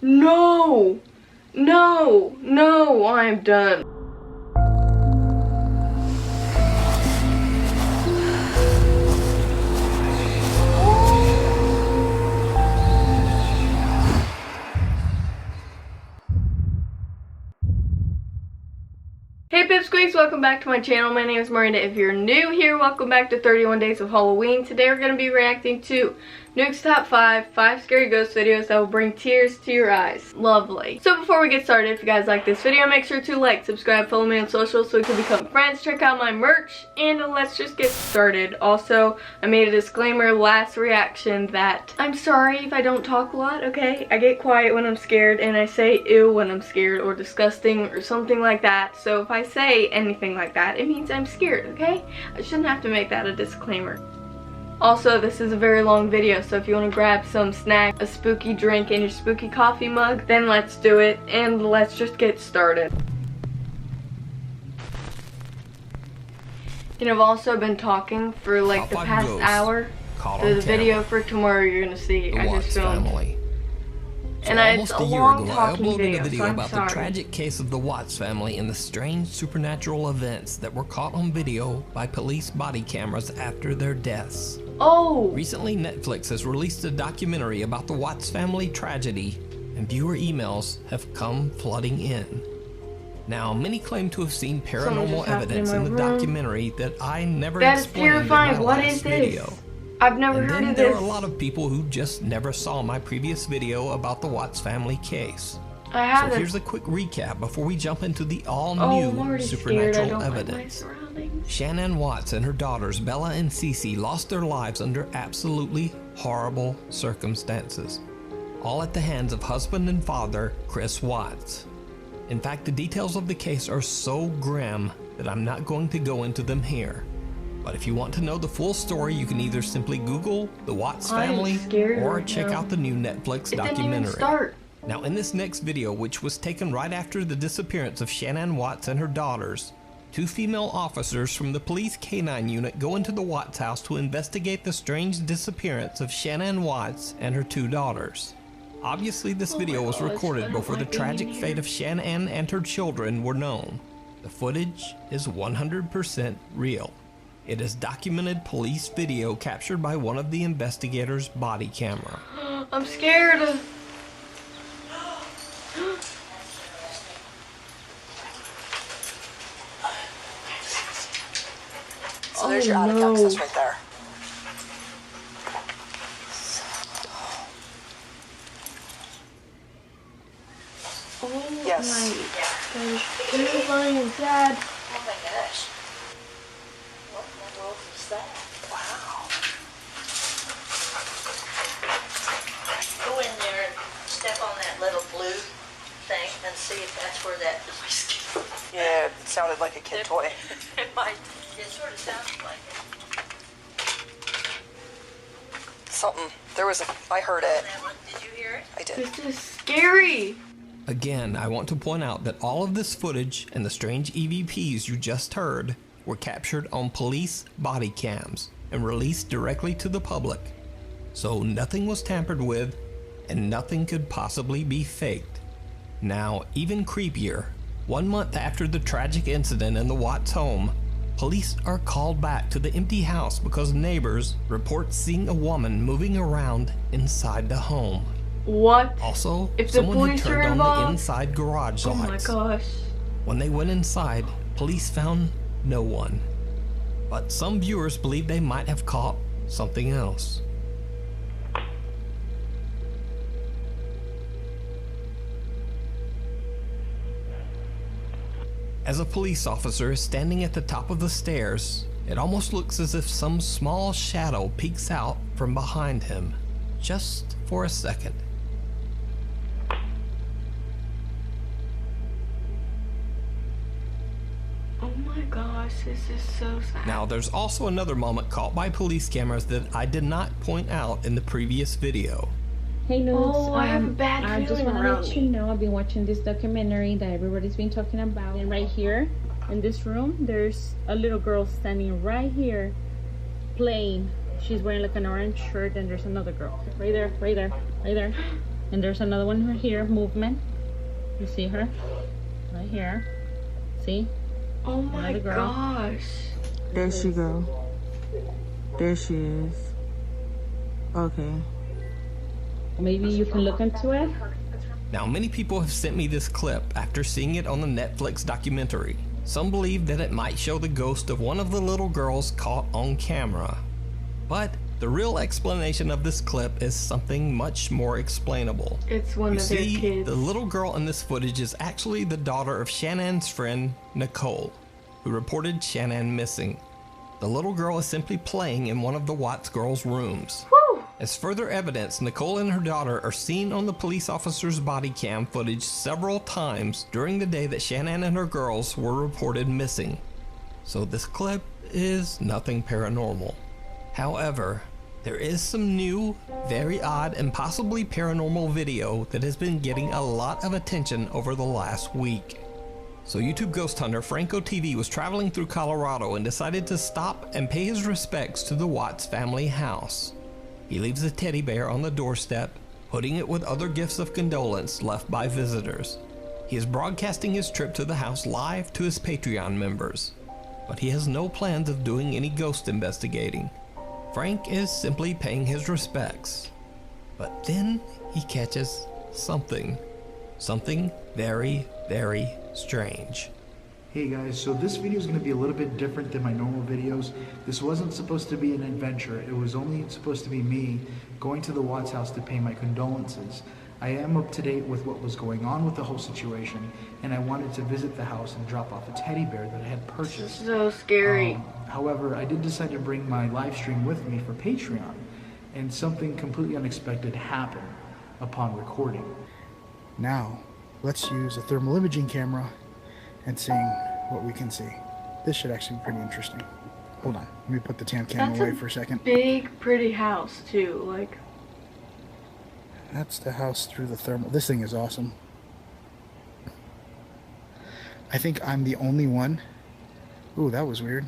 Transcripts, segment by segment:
No! No! No! I'm done. Hey Pipsqueaks, welcome back to my channel. My name is Miranda. If you're new here, welcome back to 31 Days of Halloween. Today we're going to be reacting to Nuke's Top 5 Scary Ghost videos that will bring tears to your eyes. Lovely. So before we get started, if you guys like this video, make sure to like, subscribe, follow me on social so we can become friends. Check out my merch, and let's just get started. Also, I made a disclaimer last reaction that I'm sorry if I don't talk a lot, okay? I get quiet when I'm scared, and I say ew when I'm scared, or disgusting, or something like that. So if I say anything like that, it means I'm scared, okay? I shouldn't have to make that a disclaimer. Also, this is a very long video, so if you want to grab some snack, a spooky drink, and your spooky coffee mug, then let's do it, and let's just get started. And I've also been talking for like the past hour. The video for tomorrow you're gonna see. I just filmed. And it's a long talking video, so I'm about sorry. The tragic case of the Watts family and the strange supernatural events that were caught on video by police body cameras after their deaths. Oh! Recently, Netflix has released a documentary about the Watts family tragedy, and viewer emails have come flooding in. Now, many claim to have seen paranormal evidence in the documentary that I never explained in my last video. I've never heard of this. There are a lot of people who just never saw my previous video about the Watts family case. I haven't. So here's a quick recap before we jump into the all-new supernatural evidence. Shanann Watts and her daughters Bella and Cece lost their lives under absolutely horrible circumstances, all at the hands of husband and father Chris Watts. In fact, the details of the case are so grim that I'm not going to go into them here. But if you want to know the full story, you can either simply Google the Watts family or check out the new Netflix documentary. Now, in this next video, which was taken right after the disappearance of Shanann Watts and her daughters, two female officers from the police K-9 unit go into the Watts house to investigate the strange disappearance of Shanann Watts and her two daughters. Obviously, this video was recorded before the tragic fate of Shanann and her children were known. The footage is 100% real. It is documented police video captured by one of the investigators' body camera. I'm scared. So there's your attic access right there. Oh yes. That is terrifying and sad. Oh my gosh. What in the world is that? Wow. Go in there and step on that little blue thing and see if that's where that noise came from. Yeah, it sounded like a kid toy. It might. It sort of sounds like it. Something. There was a... I heard it. Did you hear it? I did. This is scary. Again, I want to point out that all of this footage and the strange EVPs you just heard were captured on police body cams and released directly to the public. So nothing was tampered with and nothing could possibly be faked. Now, even creepier, 1 month after the tragic incident in the Watts home, police are called back to the empty house because neighbors report seeing a woman moving around inside the home. What? Also, if someone had turned on the inside garage lights. Oh my gosh. When they went inside, police found no one. But some viewers believe they might have caught something else. As a police officer is standing at the top of the stairs, it almost looks as if some small shadow peeks out from behind him, just for a second. Oh my gosh, this is so sad. Now, there's also another moment caught by police cameras that I did not point out in the previous video. Hey, Nuke. Oh, I have a bad feeling I just want to let you know I've been watching this documentary that everybody's been talking about. And right here, in this room, there's a little girl standing right here, playing. She's wearing like an orange shirt, and there's another girl right there, right there, right there. And there's another one right here, movement. You see her? Right here. See? Oh my gosh. There she go. There she is. Okay. Maybe you can look into it. Now, many people have sent me this clip after seeing it on the Netflix documentary. Some believe that it might show the ghost of one of the little girls caught on camera. But the real explanation of this clip is something much more explainable. It's one of their kids. The little girl in this footage is actually the daughter of Shannon's friend, Nicole, who reported Shannon missing. The little girl is simply playing in one of the Watts girls' rooms. Woo! As further evidence, Nicole and her daughter are seen on the police officer's body cam footage several times during the day that Shannon and her girls were reported missing. So this clip is nothing paranormal. However, there is some new, very odd, and possibly paranormal video that has been getting a lot of attention over the last week. So YouTube ghost hunter Franco TV was traveling through Colorado and decided to stop and pay his respects to the Watts family house. He leaves a teddy bear on the doorstep, putting it with other gifts of condolence left by visitors. He is broadcasting his trip to the house live to his Patreon members, but he has no plans of doing any ghost investigating. Frank is simply paying his respects. But then he catches something very, very strange. Hey guys, so this video is going to be a little bit different than my normal videos. This wasn't supposed to be an adventure. It was only supposed to be me going to the Watts house to pay my condolences. I am up to date with what was going on with the whole situation, and I wanted to visit the house and drop off a teddy bear that I had purchased. So scary. However, I did decide to bring my live stream with me for Patreon, and something completely unexpected happened upon recording. Now, let's use a thermal imaging camera and seeing what we can see. This should actually be pretty interesting. Hold on, let me put the cam away for a second. Big, pretty house too, like. That's the house through the thermal. This thing is awesome. I think I'm the only one. Ooh, that was weird.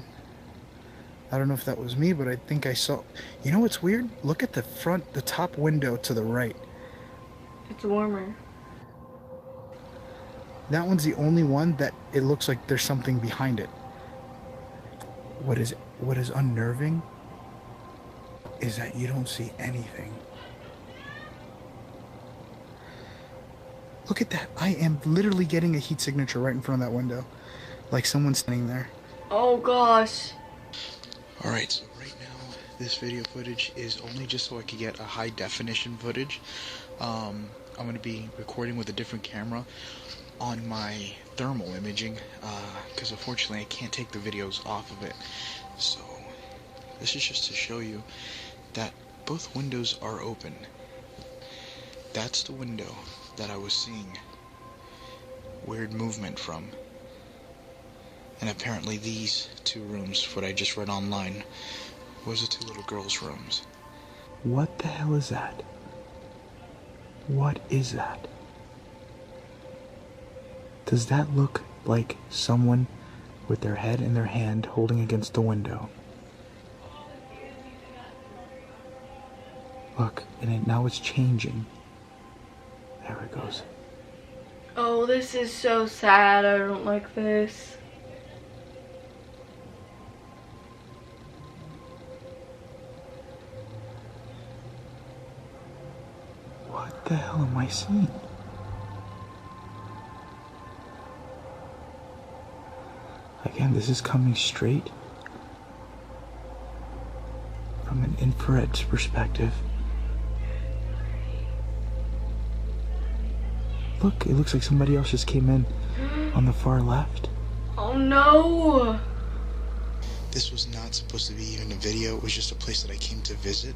I don't know if that was me, but I think I saw. You know what's weird? Look at the front, the top window to the right. It's warmer. That one's the only one that it looks like there's something behind it. What is unnerving is that you don't see anything. Look at that. I am literally getting a heat signature right in front of that window. Like someone's standing there. Oh gosh. Alright, so right now this video footage is only just so I could get a high definition footage. I'm going to be recording with a different camera on my thermal imaging because unfortunately I can't take the videos off of it. So this is just to show you that both windows are open. That's the window that I was seeing weird movement from, and apparently these two rooms, what I just read online, was the two little girls' rooms. What the hell is that? What is that? Does that look like someone with their head in their hand holding against the window? Look, and now it's changing. There it goes. Oh, this is so sad. I don't like this. What the hell am I seeing? Again, this is coming straight from an infrared perspective. Look, it looks like somebody else just came in on the far left. Oh no! This was not supposed to be even a video. It was just a place that I came to visit.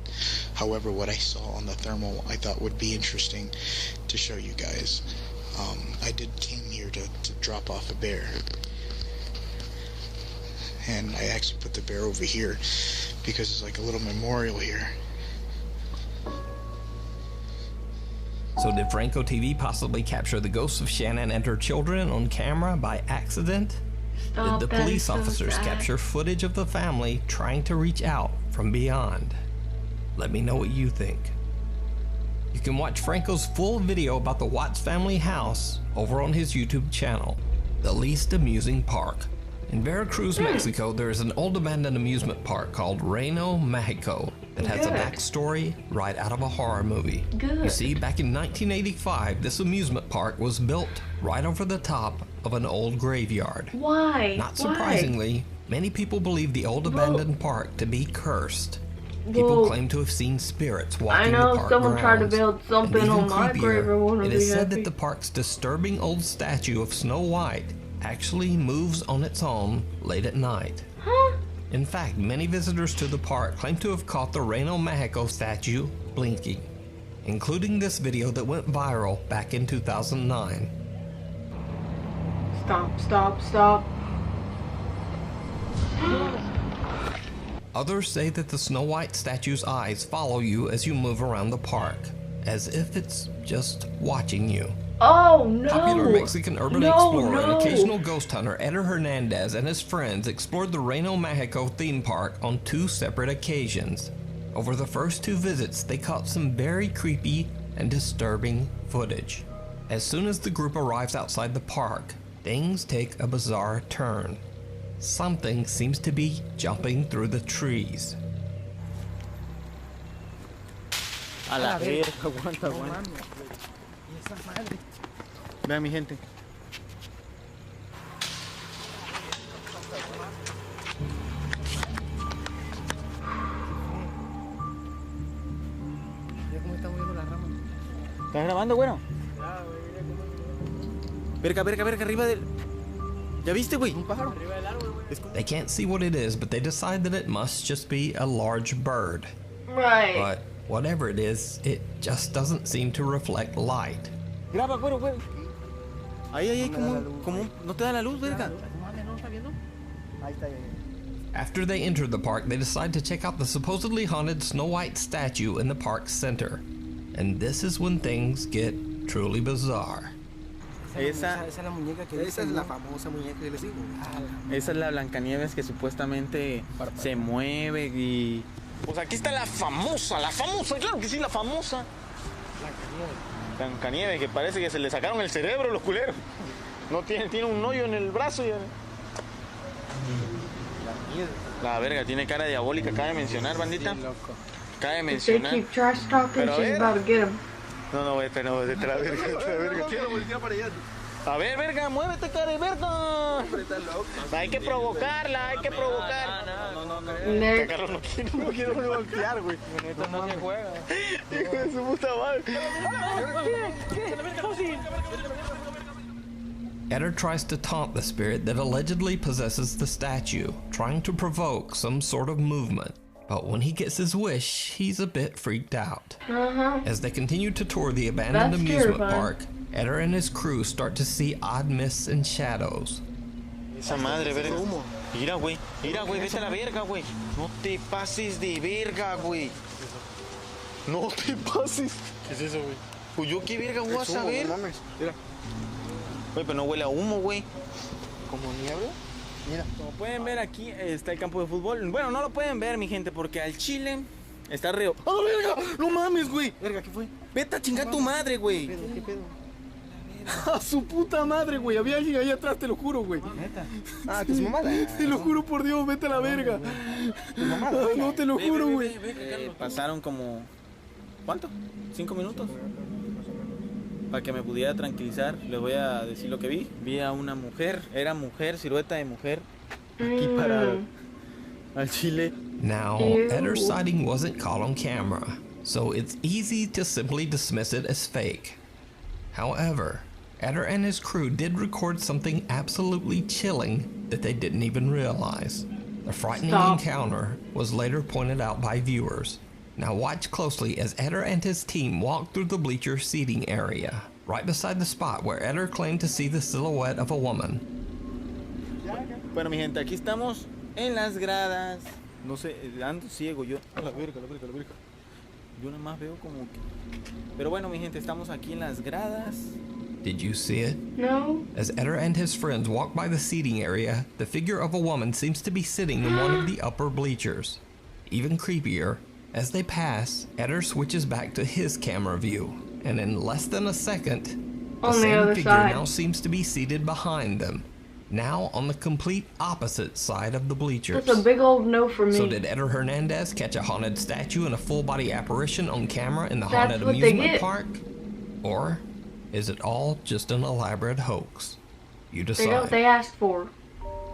However, what I saw on the thermal I thought would be interesting to show you guys. I came here to drop off a bear. And I actually put the bear over here because it's like a little memorial here. So did Franco TV possibly capture the ghosts of Shannon and her children on camera by accident? Stop, did the police officers capture footage of the family trying to reach out from beyond? Let me know what you think. You can watch Franco's full video about the Watts family house over on his YouTube channel, The Least Amusing Park. In Veracruz, Mexico, there is an old abandoned amusement park called Reno Mexico that has a backstory right out of a horror movie. You see, back in 1985, this amusement park was built right over the top of an old graveyard. Why? Not surprisingly, many people believe the old abandoned park to be cursed. People claim to have seen spirits walking the park grounds. I know someone tried to build something on my grave. It is said that the park's disturbing old statue of Snow White actually moves on its own late at night. Huh? In fact, many visitors to the park claim to have caught the Reno Mexico statue blinking, including this video that went viral back in 2009. Stop, stop, stop. Others say that the Snow White statue's eyes follow you as you move around the park, as if it's just watching you. Oh no! Popular Mexican urban explorer and occasional ghost hunter Eder Hernandez and his friends explored the Reno Mexico theme park on 2 separate occasions. Over the first 2 visits, they caught some very creepy and disturbing footage. As soon as the group arrives outside the park, things take a bizarre turn. Something seems to be jumping through the trees. A la verga, aguanta, aguanta. Vean mi gente. ¿Estás grabando, bueno? Verga, verga, verga, arriba del... ¿Ya viste, güey? Un pájaro. They can't see what it is, but they decide that it must just be a large bird. Right. But whatever it is, it just doesn't seem to reflect light. Graba, güero, güero. Ahí, como, no te da la luz, verga. After they enter the park, they decide to check out the supposedly haunted Snow White statue in the park's center. And this is when things get truly bizarre. Esa es la famosa muñeca que les digo. Esa es la Blancanieves que supuestamente se mueve y... Pues aquí está la famosa, claro que sí, la famosa. Blancanieves, que parece que se le sacaron el cerebro los culeros. No tiene un hoyo en el brazo y... La verga, tiene cara diabólica, cabe mencionar, bandita. Cabe mencionar. Pero a ver... No, vete la verga. A ver, verga, muévete, cara de verga. Hay que provocarla, hay que provocar. No. Carlos no quiero golpear, güey. No se juega. Hijo de su puta madre. Eder tries to taunt the spirit that allegedly possesses the statue, trying to provoke some sort of movement. But when he gets his wish, he's a bit freaked out. As they continue to tour the abandoned amusement park, Eder and his crew start to see odd mists and shadows. Esa madre, verga. Mira, güey, vete a la verga, güey. No te pases de verga, güey. No te pases. ¿Qué es eso, güey? Pues yo qué verga voy a saber. No mames, mira. Güey, pero no huele a humo, güey. ¿Como niebla? Mira. Como pueden ver, aquí está el campo de fútbol. Bueno, no lo pueden ver, mi gente, porque al chile está reo. ¡Ah, verga! ¡No mames, güey! Verga, ¿qué fue? Vete a chingar tu madre, güey. ¿Qué pedo? A su puta madre, güey. Había alguien ahí atrás, te lo juro, güey. ¿Neta? Ah, que es mamada. Te lo juro por Dios, vete a la verga. No, te lo juro, güey. Pasaron como... ¿Cuánto? 5 minutos. Para que me pudiera tranquilizar, les voy a decir lo que vi. Vi a una mujer, era mujer, silueta de mujer, aquí parada, al chile. Now, Eder's sighting wasn't caught on camera, so it's easy to simply dismiss it as fake. However, Eder and his crew did record something absolutely chilling that they didn't even realize. The frightening encounter was later pointed out by viewers. Now watch closely as Eder and his team walk through the bleacher seating area, right beside the spot where Eder claimed to see the silhouette of a woman. Bueno, mi gente, aquí estamos en las gradas. No sé, ando ciego yo. A la verga. Yo nada más veo como que... Pero bueno, mi gente, estamos aquí en las gradas. Did you see it? No. As Eder and his friends walk by the seating area, the figure of a woman seems to be sitting in one of the upper bleachers. Even creepier, As they pass, Eder switches back to his camera view, and in less than a second, the same figure now seems to be seated behind them, now on the complete opposite side of the bleachers. That's a big old no for me. So did Eder Hernandez catch a haunted statue and a full-body apparition on camera in the haunted amusement park? Or is it all just an elaborate hoax? You decide. They know what they asked for.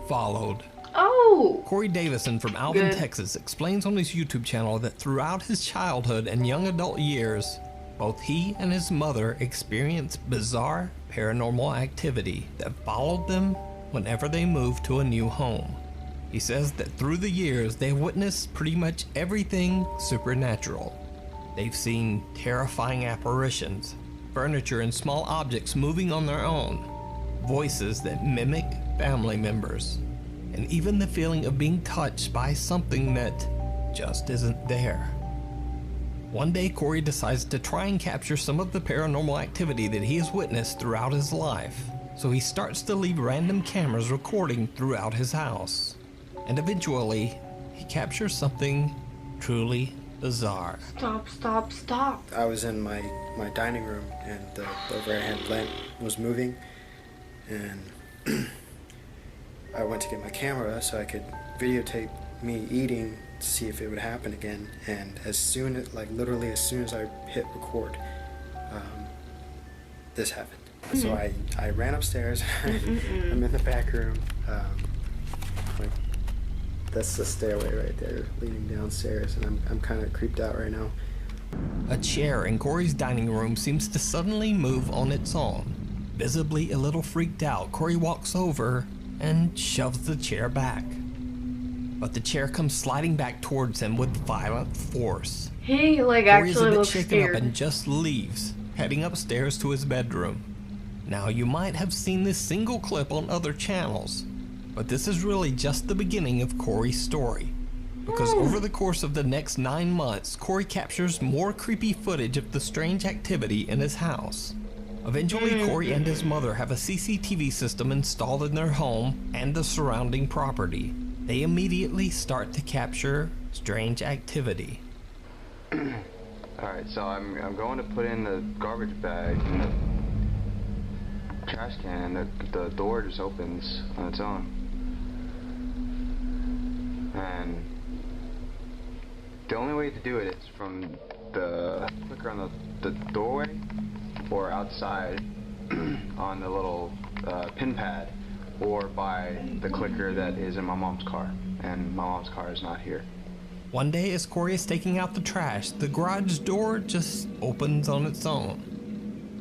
Followed. Oh! Corey Davison from Alvin, Texas explains on his YouTube channel that throughout his childhood and young adult years, both he and his mother experienced bizarre paranormal activity that followed them whenever they moved to a new home. He says that through the years, they've witnessed pretty much everything supernatural. They've seen terrifying apparitions, furniture and small objects moving on their own, voices that mimic family members, and even the feeling of being touched by something that just isn't there. One day, Corey decides to try and capture some of the paranormal activity that he has witnessed throughout his life. So he starts to leave random cameras recording throughout his house. And eventually, he captures something truly bizarre. Stop. I was in my dining room and the overhead lamp was moving, and I went to get my camera so I could videotape me eating to see if it would happen again. And as soon as, literally as soon as I hit record, this happened. So I ran upstairs. I'm in the back room. That's the stairway right there leading downstairs, and I'm kind of creeped out right now. A chair in Corey's dining room seems to suddenly move on its own. Visibly a little freaked out, Corey walks over and shoves the chair back. But the chair comes sliding back towards him with violent force. He Corey actually is a looks bit shaken scared. up and just leaves, heading upstairs to his bedroom. Now you might have seen this single clip on other channels, but this is really just the beginning of Corey's story. Because over the course of the next 9 months, Corey captures more creepy footage of the strange activity in his house. Eventually, Corey and his mother have a CCTV system installed in their home and the surrounding property. They immediately start to capture strange activity. Alright, so I'm going to put in the garbage bag in the trash can, and the door just opens on its own. And the only way to do it is from the clicker on the doorway or outside on the little pin pad, or by the clicker that is in my mom's car, and my mom's car is not here. One day as Corey is taking out the trash, the garage door just opens on its own.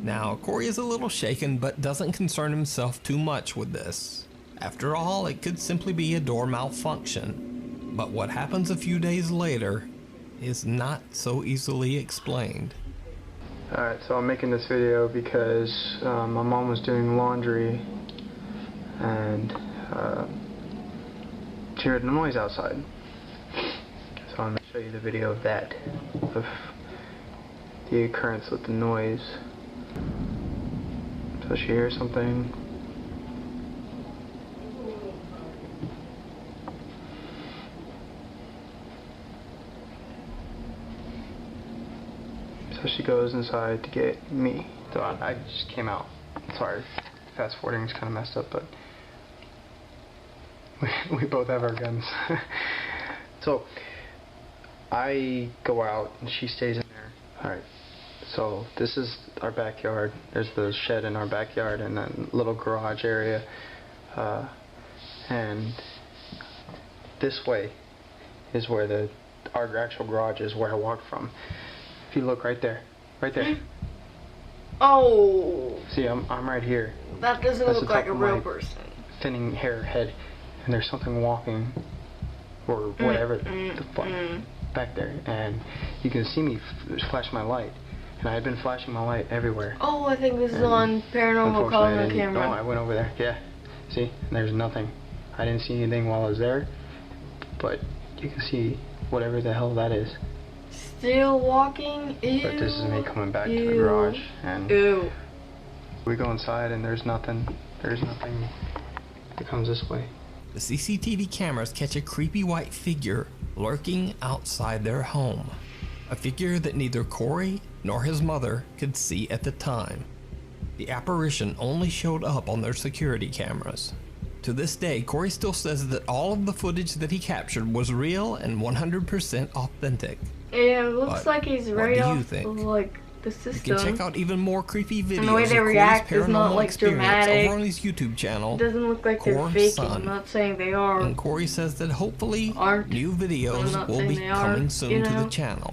Now, Corey is a little shaken but doesn't concern himself too much with this. After all, it could simply be a door malfunction. But what happens a few days later is not so easily explained. Alright, so I'm making this video because my mom was doing laundry and she heard a noise outside. So I'm going to show you the video of that, of the occurrence with the noise. So she hears something. So she goes inside to get me. So I just came out. Sorry, fast forwarding is kind of messed up, but we both have our guns. So I go out and she stays in there. Alright, so this is our backyard. There's the shed in our backyard and then little garage area. And this way is where our actual garage is, where I walked from. If you look right there. Oh. See, I'm right here. That doesn't look like a real person. Thinning hair head, and there's something walking, or whatever the fuck, back there, and you can see me flash my light, and I had been flashing my light everywhere. Oh, I think this is on Paranormal calling on camera. No, I went over there. Yeah, see, there's nothing. I didn't see anything while I was there, but you can see whatever the hell that is. Still walking? Ew. But this is me coming back to the garage, and we go inside and there's nothing. There's nothing that comes this way. The CCTV cameras catch a creepy white figure lurking outside their home. a figure that neither Corey nor his mother could see at the time. The apparition only showed up on their security cameras. To this day, Corey still says that all of the footage that he captured was real and 100% authentic. Yeah, it looks like he's right off think? of, like, the system. You can check out even more creepy videos and the way they of react Corey's is not, paranormal like, experience dramatic. over on his YouTube channel. It doesn't look like they're Core faking. Son. I'm not saying they are. And Corey says that hopefully new I'm videos not will saying be they are, coming soon you to the know? channel.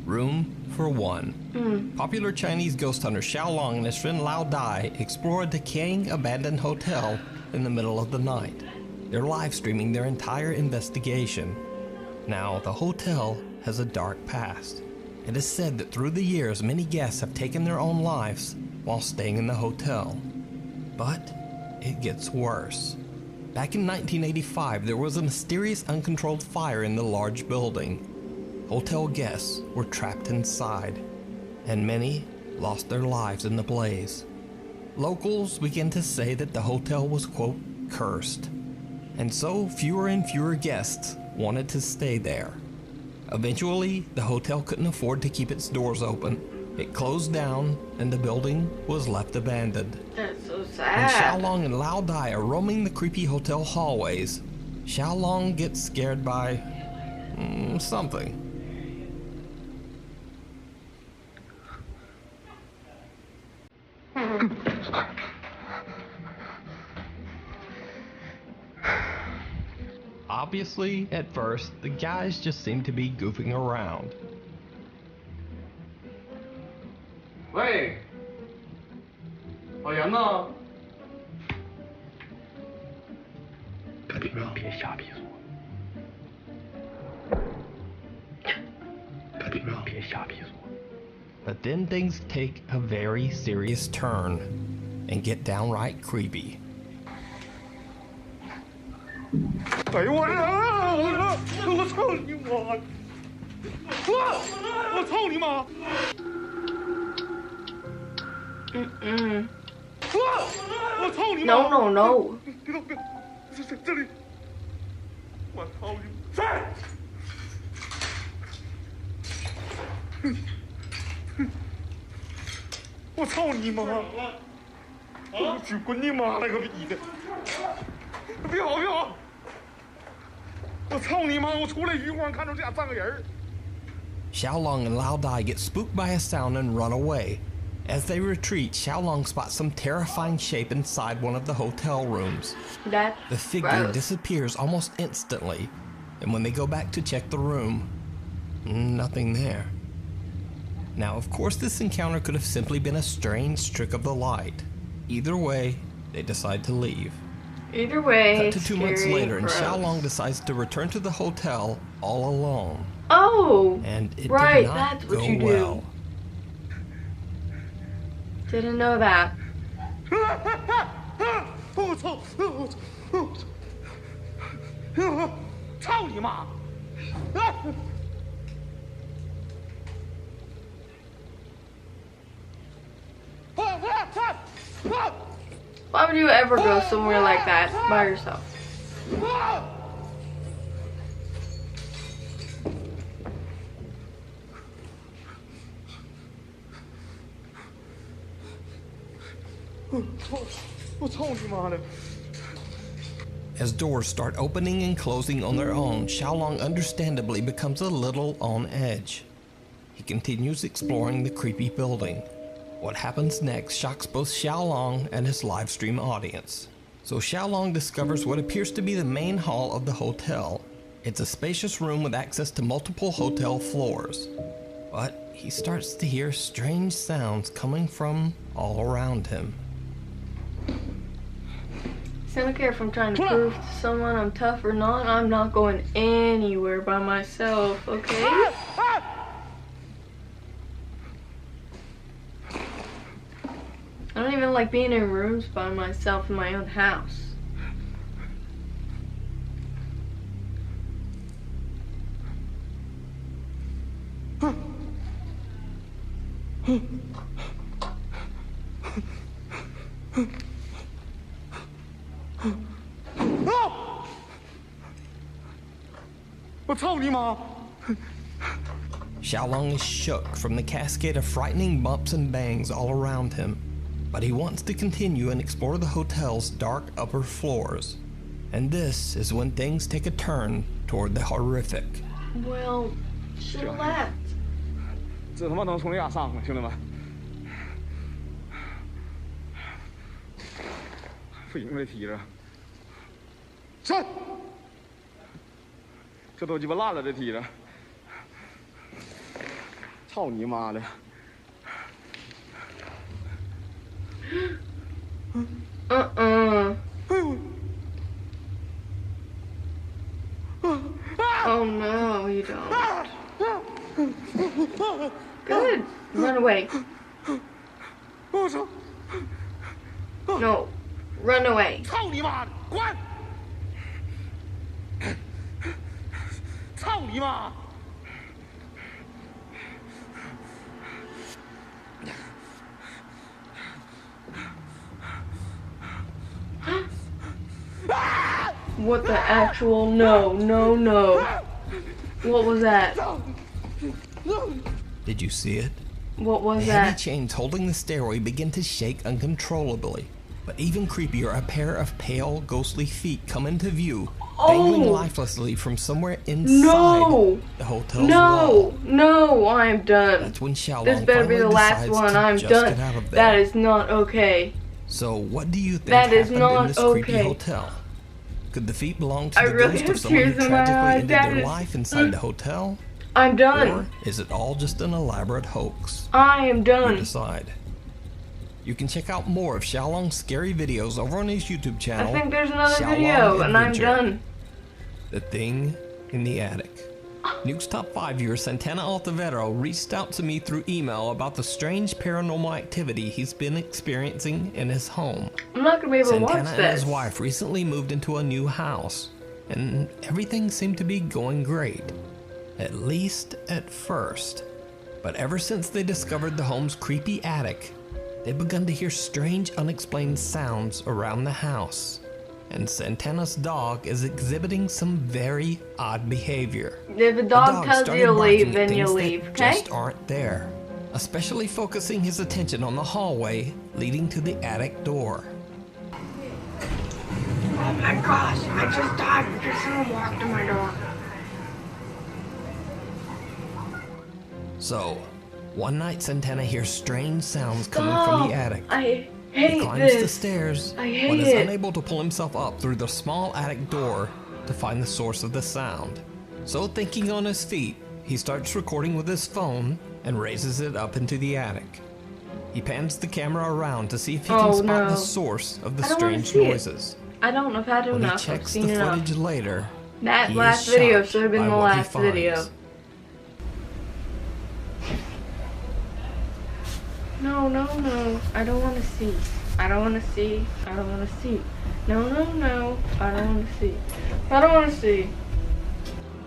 Room for one. Popular Chinese ghost hunter Xiao Long and his friend Lao Dai explore a decaying abandoned hotel in the middle of the night. They're live streaming their entire investigation. Now, the hotel has a dark past. It is said that through the years, many guests have taken their own lives while staying in the hotel. But it gets worse. Back in 1985, there was a mysterious uncontrolled fire in the large building. Hotel guests were trapped inside, and many lost their lives in the blaze. Locals began to say that the hotel was, quote, cursed, and so fewer and fewer guests wanted to stay there. Eventually, the hotel couldn't afford to keep its doors open. It closed down, and the building was left abandoned. That's so And sad. Xiao Long and Lao Dai are roaming the creepy hotel hallways. Xiao Long gets scared by something. Obviously, at first, the guys just seem to be goofing around. Wait! 老杨呢？别瞎别说。别瞎别说。 But then things take a very serious turn and get downright creepy. 哎呦我操你妈！我操你妈！我操你妈 No, no, no. 别动别动，这里！我操你！在！我操你妈！我去滚你妈了个逼的！别跑别跑！我操你妈！我出来余光看着这俩站个人儿。 Xiao Long and Lao Dai get spooked by a sound and run away. As they retreat, Xiao Long spots some terrifying shape inside one of the hotel rooms. The figure disappears almost instantly, and when they go back to check the room, nothing there. Now, of course, this encounter could have simply been a strange trick of the light. Either way, they decide to leave. Either way, Cut to 2 months scary, later, and gross. Xiao Long decides to return to the hotel all alone. Oh, And it right, did not that's what go you do. well. Didn't know that. 我操！操你妈！ Why would you ever go somewhere like that by yourself? As doors start opening and closing on their own, Xiao Long understandably becomes a little on edge. He continues exploring the creepy building. What happens next shocks both Xiao Long and his livestream audience. So Xiao Long discovers what appears to be the main hall of the hotel. It's a spacious room with access to multiple hotel floors. But he starts to hear strange sounds coming from all around him. I don't care if I'm trying to prove to someone I'm tough or not. I'm not going anywhere by myself, okay? I don't even like being in rooms by myself in my own house. Xiaolong is shook from the cascade of frightening bumps and bangs all around him, but he wants to continue and explore the hotel's dark upper floors. And this is when things take a turn toward the horrific. Well, should have left. 这他妈能从压上吗，兄弟们？不行这梯子，上！这都鸡巴烂了这梯子，操你妈的！哎呦！ Oh no, you don't. Good. Run away. No. Run away. 操你妈的！滚！操你妈！ What the actual? No, no, no. What was that? Did you see it? What was the heavy that? chains holding the stairway begin to shake uncontrollably. But even creepier, a pair of pale, ghostly feet come into view, dangling lifelessly from somewhere inside the hotel's wall. No, I'm done. That's when Xiaolong This better be the last decides one. to I'm just done. get out of there. That is not okay. So what do you think That is happened not in this okay. creepy hotel? Could the feet belong to I the really ghost have of someone who tears in my tragically eyes. ended That their is- life inside the hotel? I'm done. Or is it all just an elaborate hoax? I am You done. decide. You can check out more of Xiaolong's scary videos over on his YouTube channel. I think there's another Xiaolong video, and I'm Adventure. done. The Thing in the Attic. Nuke's top 5 viewer Santana Altavero reached out to me through email about the strange paranormal activity he's been experiencing in his home. I'm not gonna be able to watch Santana and his this. wife recently moved into a new house, and everything seemed to be going great. At least at first. But ever since they discovered the home's creepy attic, they've begun to hear strange, unexplained sounds around the house. And Santana's dog is exhibiting some very odd behavior. If a dog tells started you to leave, barking at then you things leave, that okay? just aren't there. Especially focusing his attention on the hallway leading to the attic door. Oh my gosh, I just died because someone walked in my door. So, one night Santana hears strange sounds coming from the attic. I He hate climbs this. the stairs, I hate but is it. unable to pull himself up through the small attic door to find the source of the sound. So thinking on his feet, he starts recording with his phone and raises it up into the attic. He pans the camera around to see if he can spot the source of the I don't wanna strange see it. noises. I don't know if I do When he enough. I've checks the seen enough. footage later, That he last is video shocked should have been by the what he last video. finds. No, no, no. I don't want to see. I don't want to see. I don't want to see. No, no, no. I don't want to see. I don't want to see.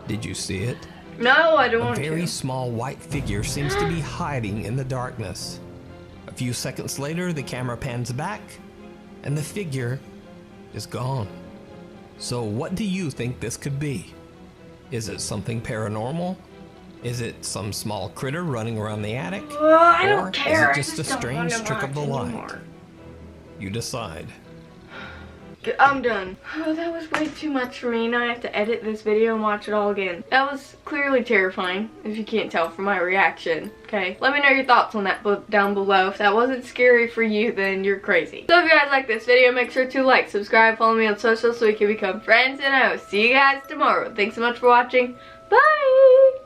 Did you see it? No, I don't A want very to. small white figure seems to be hiding in the darkness. A few seconds later, the camera pans back, and the figure is gone. So what do you think this could be? Is it something paranormal? Is it some small critter running around the attic? I don't or care. is I it just a don't strange wanna trick of the watch light? anymore. You decide. I'm done. Oh, that was way too much for me. Now I have to edit this video and watch it all again. That was clearly terrifying, if you can't tell from my reaction. Okay, let me know your thoughts on that down below. If that wasn't scary for you, then you're crazy. So if you guys like this video, make sure to like, subscribe, follow me on social so we can become friends, and I will see you guys tomorrow. Thanks so much for watching. Bye!